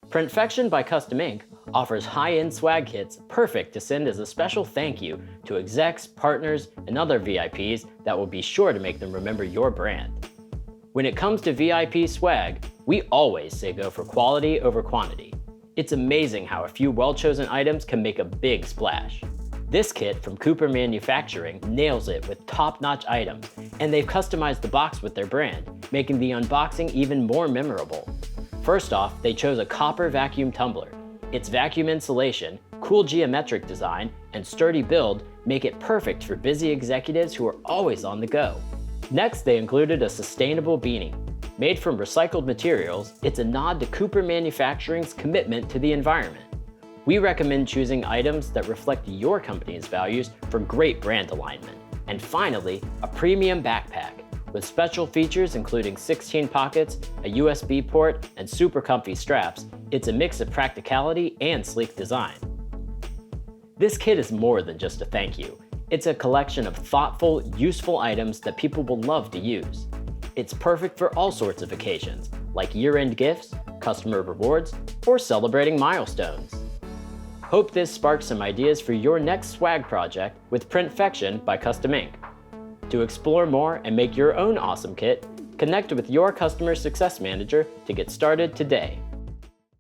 Printfection by Custom Ink offers high-end swag kits perfect to send as a special thank you to execs, partners, and other VIPs that will be sure to make them remember your brand. When it comes to VIP swag, we always say go for quality over quantity. It's amazing how a few well-chosen items can make a big splash. This kit from Cooper Manufacturing nails it with top-notch items, and they've customized the box with their brand, making the unboxing even more memorable. First off, they chose a copper vacuum tumbler. Its vacuum insulation, cool geometric design, and sturdy build make it perfect for busy executives who are always on the go. Next, they included a sustainable beanie. Made from recycled materials, it's a nod to Cooper Manufacturing's commitment to the environment. We recommend choosing items that reflect your company's values for great brand alignment. And finally, a premium backpack with special features including 16 pockets, a USB port, and super comfy straps. It's a mix of practicality and sleek design. This kit is more than just a thank you. It's a collection of thoughtful, useful items that people will love to use. It's perfect for all sorts of occasions, like year-end gifts, customer rewards, or celebrating milestones. Hope this sparks some ideas for your next swag project with Printfection by Custom Ink. To explore more and make your own awesome kit, connect with your customer success manager to get started today.